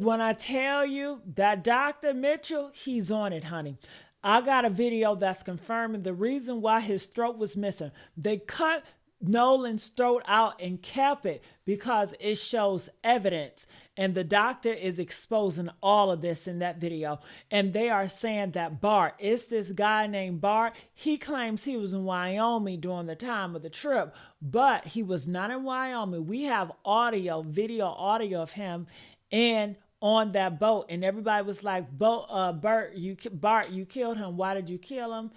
when I tell you that Dr. Mitchell, he's on it, honey. I got a video that's confirming the reason why his throat was missing. They cut Nolan's throat out and kept it because it shows evidence. And the doctor is exposing all of this in that video. And they are saying that Bart, it's this guy named Bart. He claims he was in Wyoming during the time of the trip, but he was not in Wyoming. We have audio, video audio of him and on that boat. And everybody was like, Bart, you killed him. Why did you kill him?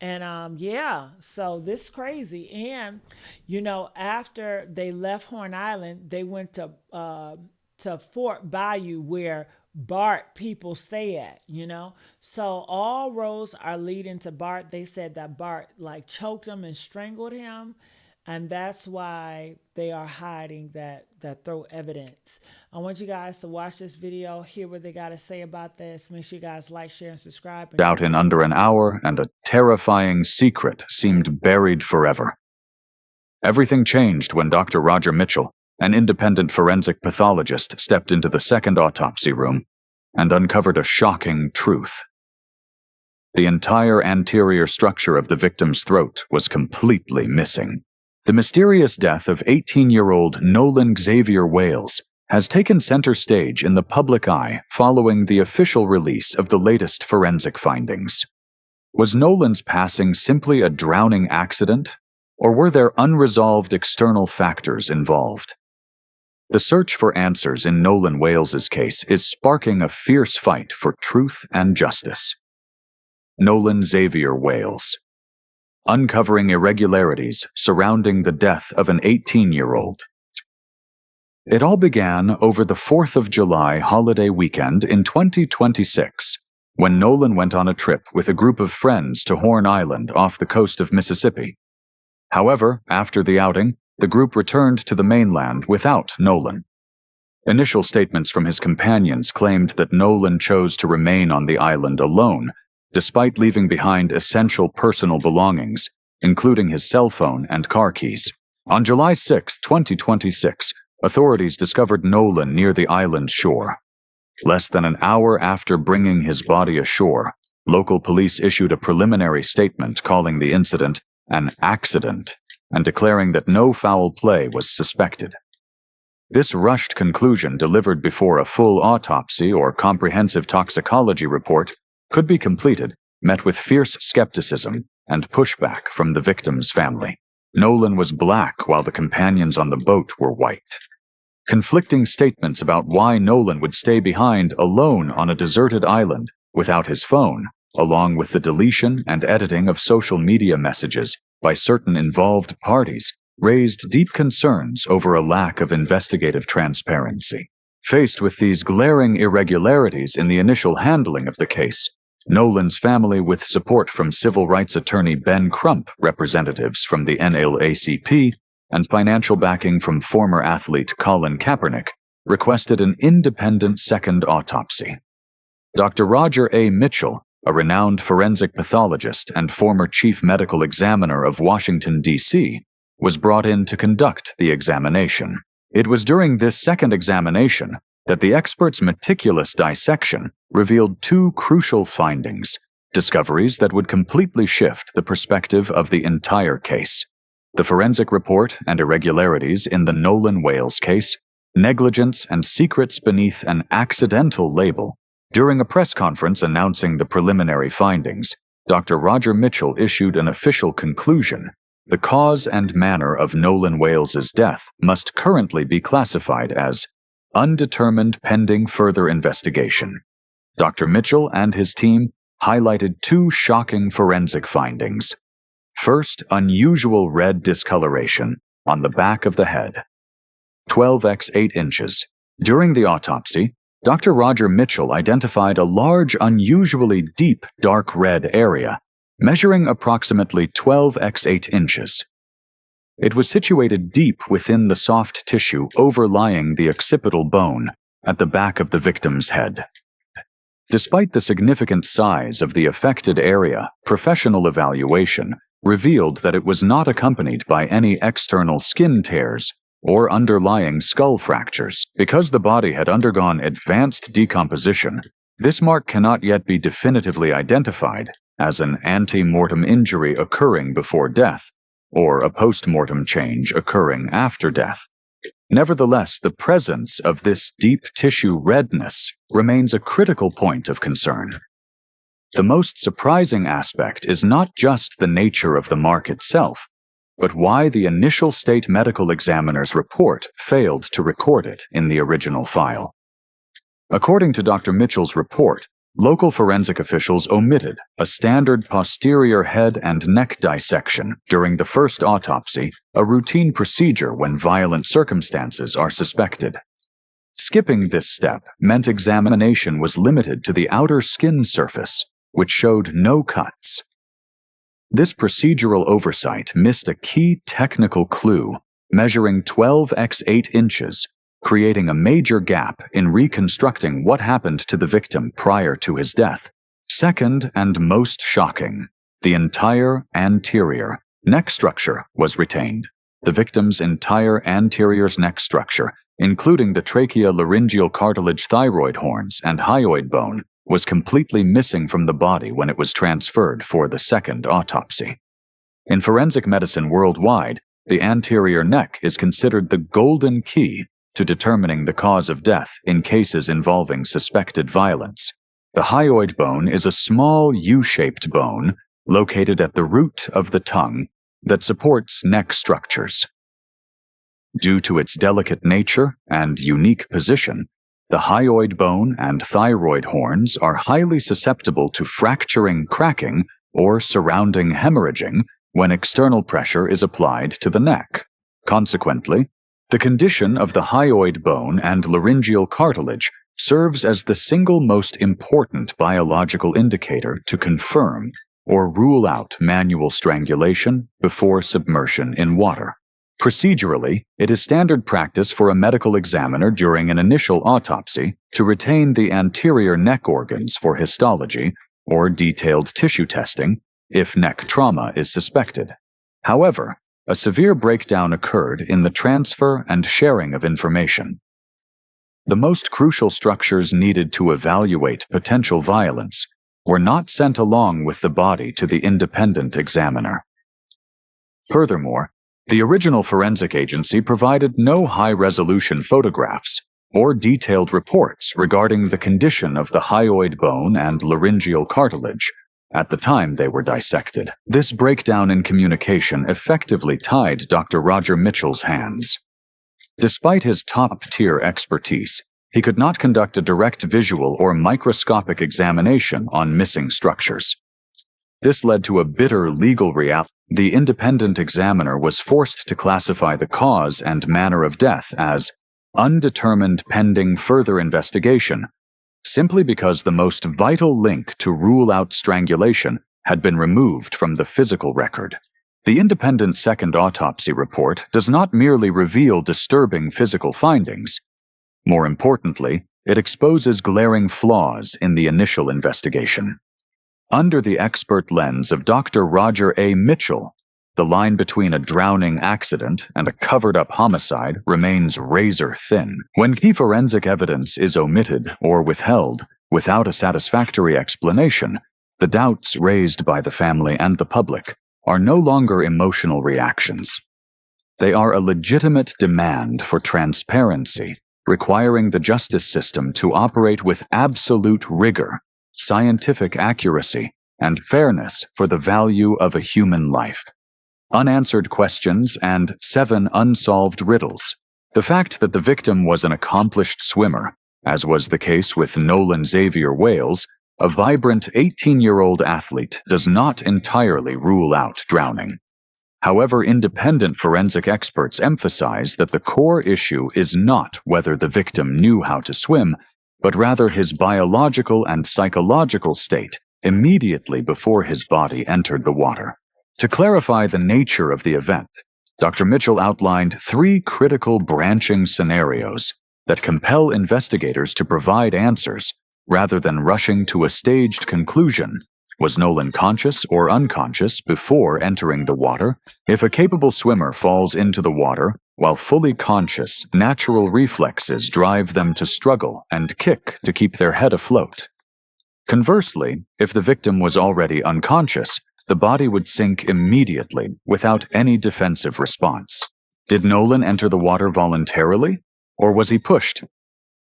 And yeah, so this is crazy. And after they left Horn Island, they went to Fort Bayou where Bart people stay at. So all roads are leading to Bart. They said that Bart choked him and strangled him, and that's why they are hiding that throat evidence. I want you guys to watch this video, hear what they got to say about this. Make sure you guys like, share, and subscribe. Out in under an hour, and a terrifying secret seemed buried forever. Everything changed when Dr. Roger Mitchell, an independent forensic pathologist, stepped into the second autopsy room and uncovered a shocking truth. The entire anterior structure of the victim's throat was completely missing. The mysterious death of 18-year-old Nolan Xavier Wales has taken center stage in the public eye following the official release of the latest forensic findings. Was Nolan's passing simply a drowning accident, or were there unresolved external factors involved? The search for answers in Nolan Wales's case is sparking a fierce fight for truth and justice. Nolan Xavier Wales. Uncovering irregularities surrounding the death of an 18-year-old. It all began over the 4th of July holiday weekend in 2026, when Nolan went on a trip with a group of friends to Horn Island off the coast of Mississippi. However, after the outing, the group returned to the mainland without Nolan. Initial statements from his companions claimed that Nolan chose to remain on the island alone, despite leaving behind essential personal belongings, including his cell phone and car keys. On July 6, 2026, authorities discovered Nolan near the island's shore. Less than an hour after bringing his body ashore, local police issued a preliminary statement calling the incident an accident and declaring that no foul play was suspected. This rushed conclusion, delivered before a full autopsy or comprehensive toxicology report could be completed, met with fierce skepticism and pushback from the victim's family. Nolan was black while the companions on the boat were white. Conflicting statements about why Nolan would stay behind alone on a deserted island without his phone, along with the deletion and editing of social media messages by certain involved parties, raised deep concerns over a lack of investigative transparency. Faced with these glaring irregularities in the initial handling of the case, Nolan's family, with support from civil rights attorney Ben Crump, representatives from the NAACP, and financial backing from former athlete Colin Kaepernick, requested an independent second autopsy. Dr. Roger A. Mitchell, a renowned forensic pathologist and former chief medical examiner of Washington, D.C., was brought in to conduct the examination. It was during this second examination that the expert's meticulous dissection revealed two crucial findings, discoveries that would completely shift the perspective of the entire case. The forensic report and irregularities in the Nolan Wales case, negligence and secrets beneath an accidental label. During a press conference announcing the preliminary findings, Dr. Roger Mitchell issued an official conclusion. The cause and manner of Nolan Wales's death must currently be classified as undetermined pending further investigation. Dr. Mitchell and his team highlighted two shocking forensic findings. First, unusual red discoloration on the back of the head, 12x 8 inches. During the autopsy, Dr. Roger Mitchell identified a large, unusually deep dark red area, measuring approximately 12x 8 inches. It was situated deep within the soft tissue overlying the occipital bone at the back of the victim's head. Despite the significant size of the affected area, professional evaluation revealed that it was not accompanied by any external skin tears or underlying skull fractures. Because the body had undergone advanced decomposition, this mark cannot yet be definitively identified as an ante-mortem injury occurring before death, or a post-mortem change occurring after death. Nevertheless, the presence of this deep tissue redness remains a critical point of concern. The most surprising aspect is not just the nature of the mark itself, but why the initial state medical examiner's report failed to record it in the original file. According to Dr. Mitchell's report, local forensic officials omitted a standard posterior head and neck dissection during the first autopsy, a routine procedure when violent circumstances are suspected. Skipping this step meant examination was limited to the outer skin surface, which showed no cuts. This procedural oversight missed a key technical clue, measuring 12 x 8 inches, creating a major gap in reconstructing what happened to the victim prior to his death. Second, and most shocking, the entire anterior neck structure was retained. The victim's entire anterior neck structure, including the trachea-laryngeal cartilage, thyroid horns, and hyoid bone, was completely missing from the body when it was transferred for the second autopsy. In forensic medicine worldwide, the anterior neck is considered the golden key to determining the cause of death in cases involving suspected violence. The hyoid bone is a small U-shaped bone located at the root of the tongue that supports neck structures. Due to its delicate nature and unique position, the hyoid bone and thyroid horns are highly susceptible to fracturing, cracking, or surrounding hemorrhaging when external pressure is applied to the neck. Consequently, the condition of the hyoid bone and laryngeal cartilage serves as the single most important biological indicator to confirm or rule out manual strangulation before submersion in water. Procedurally, it is standard practice for a medical examiner during an initial autopsy to retain the anterior neck organs for histology or detailed tissue testing if neck trauma is suspected. However, a severe breakdown occurred in the transfer and sharing of information. The most crucial structures needed to evaluate potential violence were not sent along with the body to the independent examiner. Furthermore, the original forensic agency provided no high-resolution photographs or detailed reports regarding the condition of the hyoid bone and laryngeal cartilage at the time they were dissected. This breakdown in communication effectively tied Dr. Roger Mitchell's hands. Despite his top-tier expertise, he could not conduct a direct visual or microscopic examination on missing structures. This led to a bitter legal reality. The independent examiner was forced to classify the cause and manner of death as undetermined pending further investigation, simply because the most vital link to rule out strangulation had been removed from the physical record. The independent second autopsy report does not merely reveal disturbing physical findings. More importantly, it exposes glaring flaws in the initial investigation. Under the expert lens of Dr. Roger A. Mitchell, the line between a drowning accident and a covered-up homicide remains razor-thin. When key forensic evidence is omitted or withheld without a satisfactory explanation, the doubts raised by the family and the public are no longer emotional reactions. They are a legitimate demand for transparency, requiring the justice system to operate with absolute rigor, scientific accuracy, and fairness for the value of a human life. Unanswered questions and 7 unsolved riddles. The fact that the victim was an accomplished swimmer, as was the case with Nolan Xavier Wales, a vibrant 18-year-old athlete, does not entirely rule out drowning. However, independent forensic experts emphasize that the core issue is not whether the victim knew how to swim, but rather his biological and psychological state immediately before his body entered the water. To clarify the nature of the event, Dr. Mitchell outlined 3 critical branching scenarios that compel investigators to provide answers rather than rushing to a staged conclusion. Was Nolan conscious or unconscious before entering the water? If a capable swimmer falls into the water, While fully conscious, natural reflexes drive them to struggle and kick to keep their head afloat. Conversely, if the victim was already unconscious, the body would sink immediately without any defensive response. Did Nolan enter the water voluntarily, or was he pushed?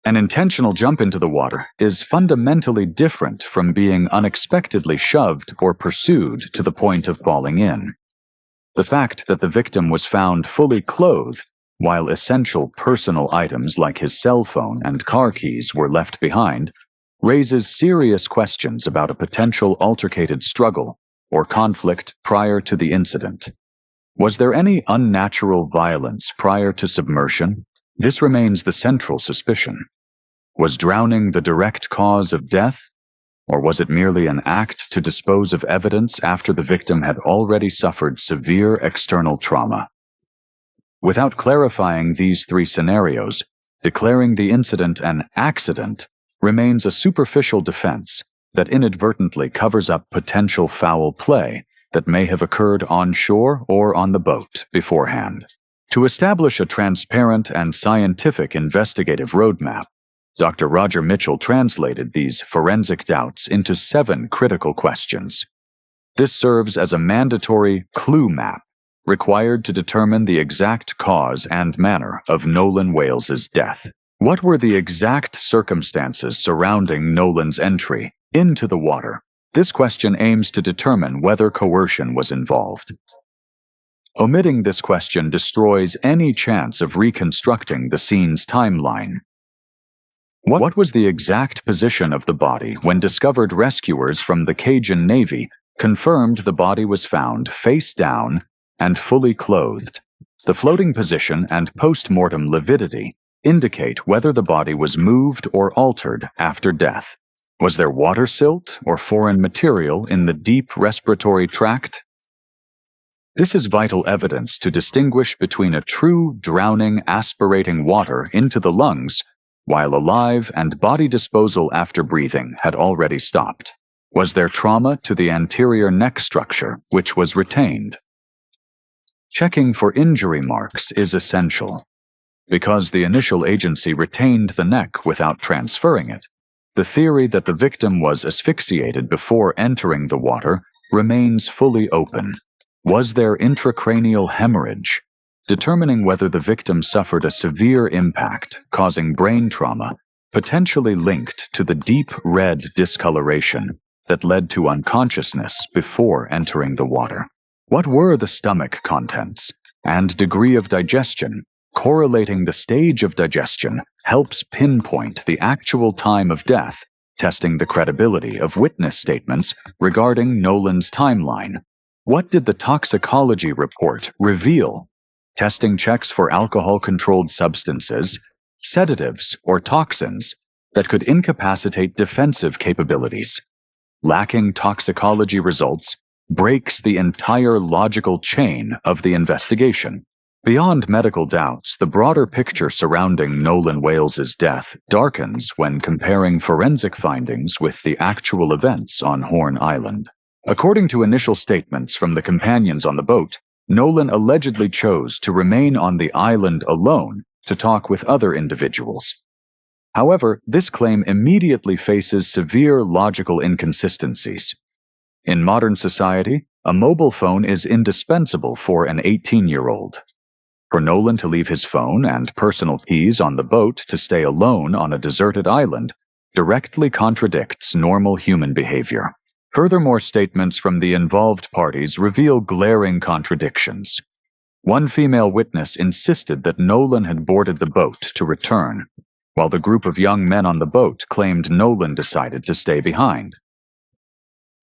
An intentional jump into the water is fundamentally different from being unexpectedly shoved or pursued to the point of falling in. The fact that the victim was found fully clothed, while essential personal items like his cell phone and car keys were left behind, raises serious questions about a potential altercated struggle or conflict prior to the incident. Was there any unnatural violence prior to submersion? This remains the central suspicion. Was drowning the direct cause of death, or was it merely an act to dispose of evidence after the victim had already suffered severe external trauma? Without clarifying these three scenarios, declaring the incident an accident remains a superficial defense that inadvertently covers up potential foul play that may have occurred on shore or on the boat beforehand. To establish a transparent and scientific investigative roadmap, Dr. Roger Mitchell translated these forensic doubts into 7 critical questions. This serves as a mandatory clue map required to determine the exact cause and manner of Nolan Wales's death. What were the exact circumstances surrounding Nolan's entry into the water? This question aims to determine whether coercion was involved. Omitting this question destroys any chance of reconstructing the scene's timeline. What was the exact position of the body when discovered rescuers from the Cajun Navy confirmed the body was found face down and fully clothed? The floating position and post-mortem lividity indicate whether the body was moved or altered after death. Was there water silt or foreign material in the deep respiratory tract? This is vital evidence to distinguish between a true drowning aspirating water into the lungs while alive and body disposal after breathing had already stopped. Was there trauma to the anterior neck structure, which was retained? Checking for injury marks is essential. Because the initial agency retained the neck without transferring it, the theory that the victim was asphyxiated before entering the water remains fully open. Was there intracranial hemorrhage? Determining whether the victim suffered a severe impact, causing brain trauma, potentially linked to the deep red discoloration that led to unconsciousness before entering the water. What were the stomach contents and degree of digestion? Correlating the stage of digestion helps pinpoint the actual time of death, testing the credibility of witness statements regarding Nolan's timeline. What did the toxicology report reveal? Testing checks for alcohol-controlled substances, sedatives, or toxins that could incapacitate defensive capabilities. Lacking toxicology results breaks the entire logical chain of the investigation. Beyond medical doubts, the broader picture surrounding Nolan Wales's death darkens when comparing forensic findings with the actual events on Horn Island. According to initial statements from the companions on the boat, Nolan allegedly chose to remain on the island alone to talk with other individuals. However, this claim immediately faces severe logical inconsistencies. In modern society, a mobile phone is indispensable for an 18-year-old. For Nolan to leave his phone and personal keys on the boat to stay alone on a deserted island directly contradicts normal human behavior. Furthermore, statements from the involved parties reveal glaring contradictions. One female witness insisted that Nolan had boarded the boat to return, while the group of young men on the boat claimed Nolan decided to stay behind.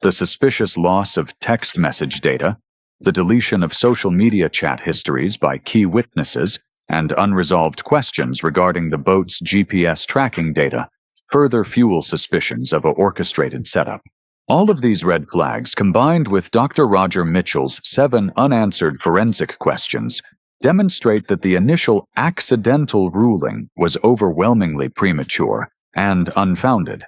The suspicious loss of text message data, the deletion of social media chat histories by key witnesses, and unresolved questions regarding the boat's GPS tracking data further fuel suspicions of an orchestrated setup. All of these red flags, combined with Dr. Roger Mitchell's 7 unanswered forensic questions, demonstrate that the initial accidental ruling was overwhelmingly premature and unfounded.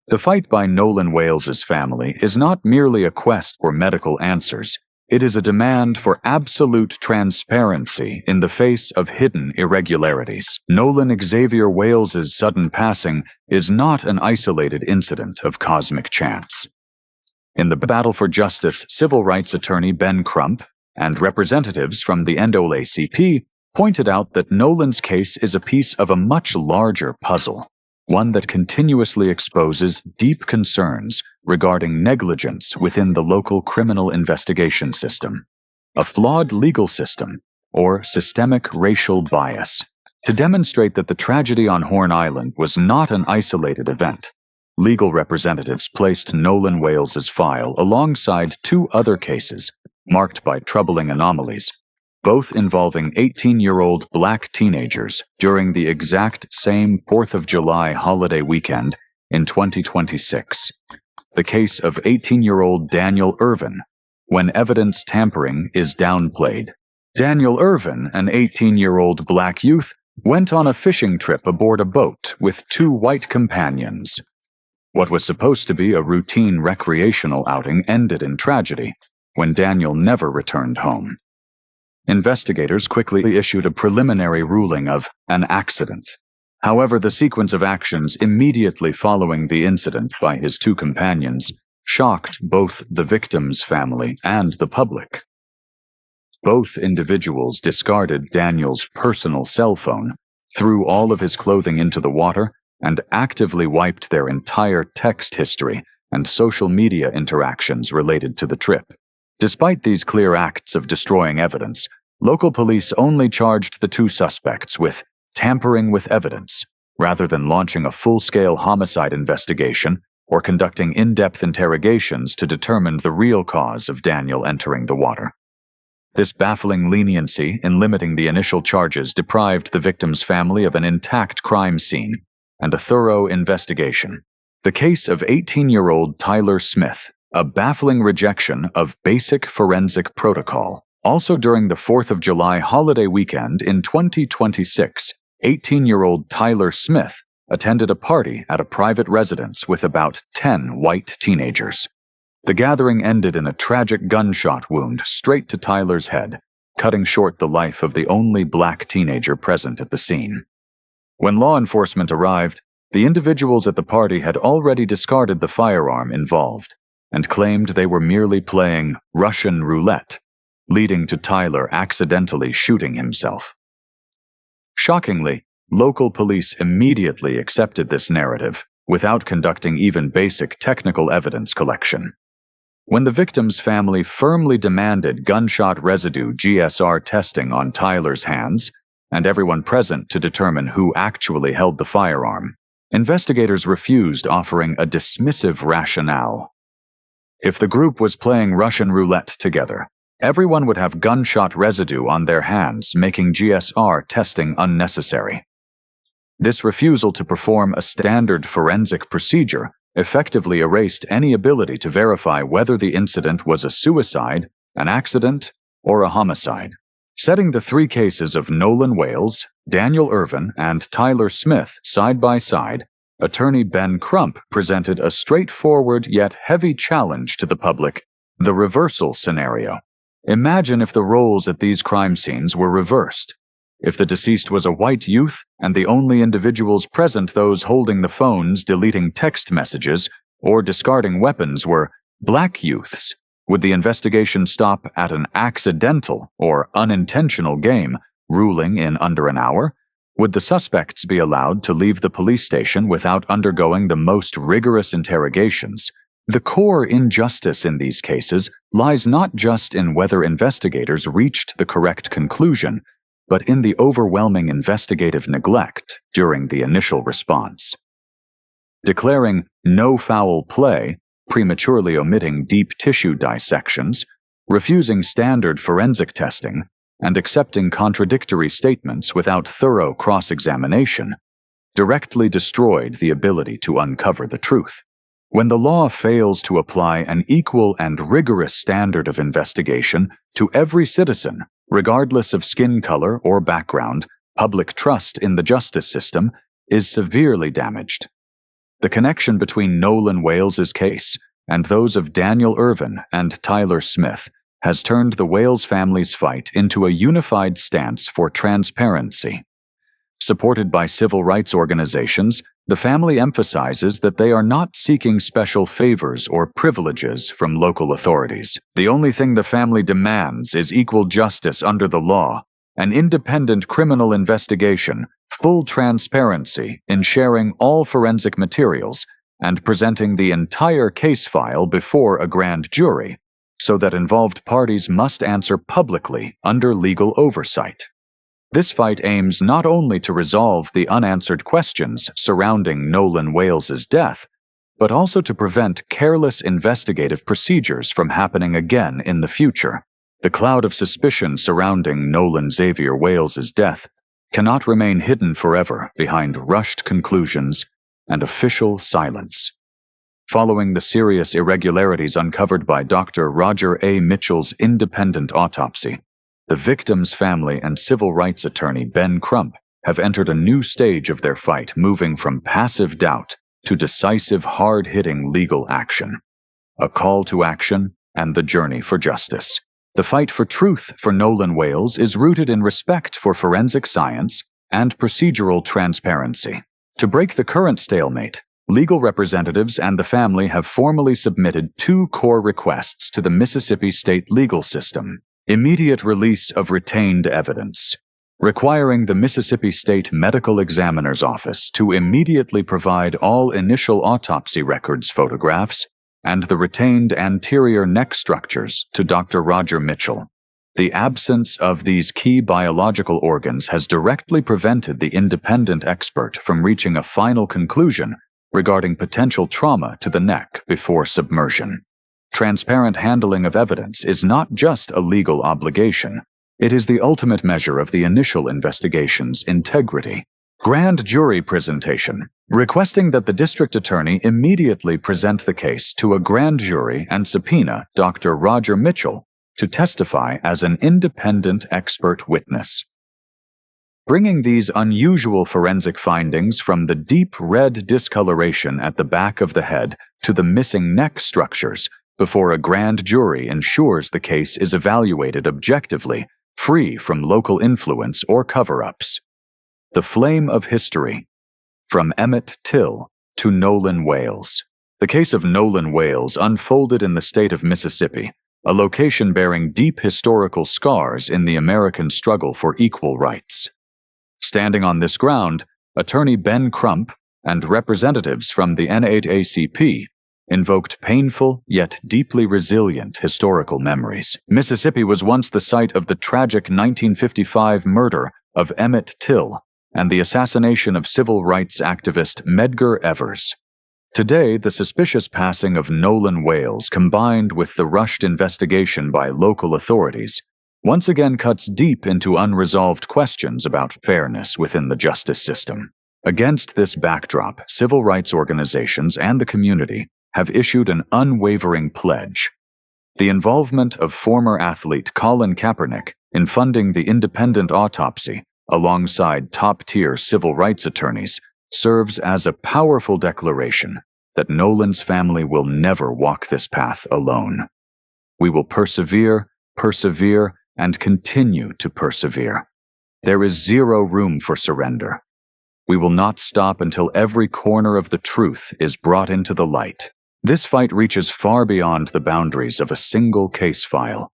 The fight by Nolan Wales's family is not merely a quest for medical answers, It is a demand for absolute transparency in the face of hidden irregularities. Nolan Xavier Wales's sudden passing is not an isolated incident of cosmic chance. In the battle for justice, civil rights attorney Ben Crump and representatives from the NAACP pointed out that Nolan's case is a piece of a much larger puzzle, one that continuously exposes deep concerns regarding negligence within the local criminal investigation system, a flawed legal system, or systemic racial bias. To demonstrate that the tragedy on Horn Island was not an isolated event, legal representatives placed Nolan Wales's file alongside two other cases marked by troubling anomalies, both involving 18-year-old black teenagers during the exact same 4th of July holiday weekend in 2026. The case of 18-year-old Daniel Irvin, when evidence tampering is downplayed. Daniel Irvin, an 18-year-old black youth, went on a fishing trip aboard a boat with two white companions. What was supposed to be a routine recreational outing ended in tragedy when Daniel never returned home. Investigators quickly issued a preliminary ruling of an accident. However, the sequence of actions immediately following the incident by his two companions shocked both the victim's family and the public. Both individuals discarded Daniel's personal cell phone, threw all of his clothing into the water, and actively wiped their entire text history and social media interactions related to the trip. Despite these clear acts of destroying evidence, local police only charged the two suspects with tampering with evidence, rather than launching a full-scale homicide investigation or conducting in-depth interrogations to determine the real cause of Daniel entering the water. This baffling leniency in limiting the initial charges deprived the victim's family of an intact crime scene and a thorough investigation. The case of 18-year-old Tyler Smith, a baffling rejection of basic forensic protocol. Also during the 4th of July holiday weekend in 2026, 18-year-old Tyler Smith attended a party at a private residence with about 10 white teenagers. The gathering ended in a tragic gunshot wound straight to Tyler's head, cutting short the life of the only black teenager present at the scene. When law enforcement arrived, the individuals at the party had already discarded the firearm involved and claimed they were merely playing Russian roulette, leading to Tyler accidentally shooting himself. Shockingly, local police immediately accepted this narrative without conducting even basic technical evidence collection. When the victim's family firmly demanded gunshot residue GSR testing on Tyler's hands, and everyone present to determine who actually held the firearm, investigators refused, offering a dismissive rationale. If the group was playing Russian roulette together, everyone would have gunshot residue on their hands, making GSR testing unnecessary. This refusal to perform a standard forensic procedure effectively erased any ability to verify whether the incident was a suicide, an accident, or a homicide. Setting the three cases of Nolan Wales, Daniel Irvin, and Tyler Smith side by side, attorney Ben Crump presented a straightforward yet heavy challenge to the public: the reversal scenario. Imagine if the roles at these crime scenes were reversed. If the deceased was a white youth and the only individuals present those holding the phones, deleting text messages, or discarding weapons were black youths, would the investigation stop at an accidental or unintentional game, ruling in under an hour? Would the suspects be allowed to leave the police station without undergoing the most rigorous interrogations? The core injustice in these cases lies not just in whether investigators reached the correct conclusion, but in the overwhelming investigative neglect during the initial response. Declaring no foul play, prematurely omitting deep tissue dissections, refusing standard forensic testing, and accepting contradictory statements without thorough cross-examination, directly destroyed the ability to uncover the truth. When the law fails to apply an equal and rigorous standard of investigation to every citizen, regardless of skin color or background, public trust in the justice system is severely damaged. The connection between Nolan Wales's case and those of Daniel Irvin and Tyler Smith has turned the Wales family's fight into a unified stance for transparency. Supported by civil rights organizations, the family emphasizes that they are not seeking special favors or privileges from local authorities. The only thing the family demands is equal justice under the law, an independent criminal investigation, full transparency in sharing all forensic materials, and presenting the entire case file before a grand jury, so that involved parties must answer publicly under legal oversight. This fight aims not only to resolve the unanswered questions surrounding Nolan Wales's death, but also to prevent careless investigative procedures from happening again in the future. The cloud of suspicion surrounding Nolan Xavier Wales's death cannot remain hidden forever behind rushed conclusions and official silence. Following the serious irregularities uncovered by Dr. Roger A. Mitchell's independent autopsy, the victim's family and civil rights attorney Ben Crump have entered a new stage of their fight, moving from passive doubt to decisive, hard-hitting legal action. A call to action and the journey for justice. The fight for truth for Nolan Wales is rooted in respect for forensic science and procedural transparency. To break the current stalemate, legal representatives and the family have formally submitted two core requests to the Mississippi state legal system. Immediate release of retained evidence, requiring the Mississippi State Medical Examiner's Office to immediately provide all initial autopsy records, photographs, and the retained anterior neck structures to Dr. Roger Mitchell. The absence of these key biological organs has directly prevented the independent expert from reaching a final conclusion regarding potential trauma to the neck before submersion. Transparent handling of evidence is not just a legal obligation, it is the ultimate measure of the initial investigation's integrity. Grand jury presentation, requesting that the district attorney immediately present the case to a grand jury and subpoena Dr. Roger Mitchell to testify as an independent expert witness. Bringing these unusual forensic findings from the deep red discoloration at the back of the head to the missing neck structures before a grand jury ensures the case is evaluated objectively, free from local influence or cover-ups. The Flame of History. From Emmett Till to Nolan Wales. The case of Nolan Wales unfolded in the state of Mississippi, a location bearing deep historical scars in the American struggle for equal rights. Standing on this ground, attorney Ben Crump and representatives from the NAACP invoked painful yet deeply resilient historical memories. Mississippi was once the site of the tragic 1955 murder of Emmett Till and the assassination of civil rights activist Medgar Evers. Today, the suspicious passing of Nolan Wales, combined with the rushed investigation by local authorities, once again cuts deep into unresolved questions about fairness within the justice system. Against this backdrop, civil rights organizations and the community have issued an unwavering pledge. The involvement of former athlete Colin Kaepernick in funding the independent autopsy, alongside top-tier civil rights attorneys, serves as a powerful declaration that Nolan's family will never walk this path alone. We will persevere, and continue to persevere. There is zero room for surrender. We will not stop until every corner of the truth is brought into the light. This fight reaches far beyond the boundaries of a single case file.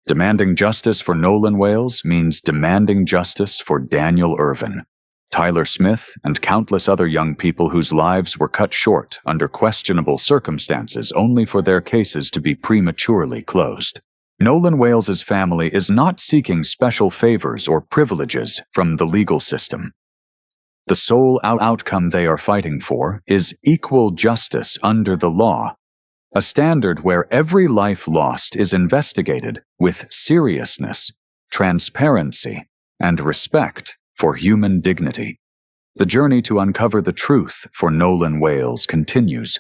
Demanding justice for Nolan Wales means demanding justice for Daniel Irvin, Tyler Smith, and countless other young people whose lives were cut short under questionable circumstances only for their cases to be prematurely closed. Nolan Wales's family is not seeking special favors or privileges from the legal system. The sole outcome they are fighting for is equal justice under the law, a standard where every life lost is investigated with seriousness, transparency, and respect for human dignity. The journey to uncover the truth for Nolan Wales continues,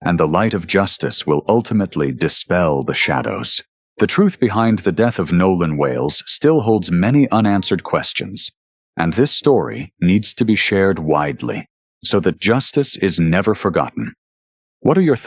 and the light of justice will ultimately dispel the shadows. The truth behind the death of Nolan Wales still holds many unanswered questions, and this story needs to be shared widely so that justice is never forgotten. What are your thoughts?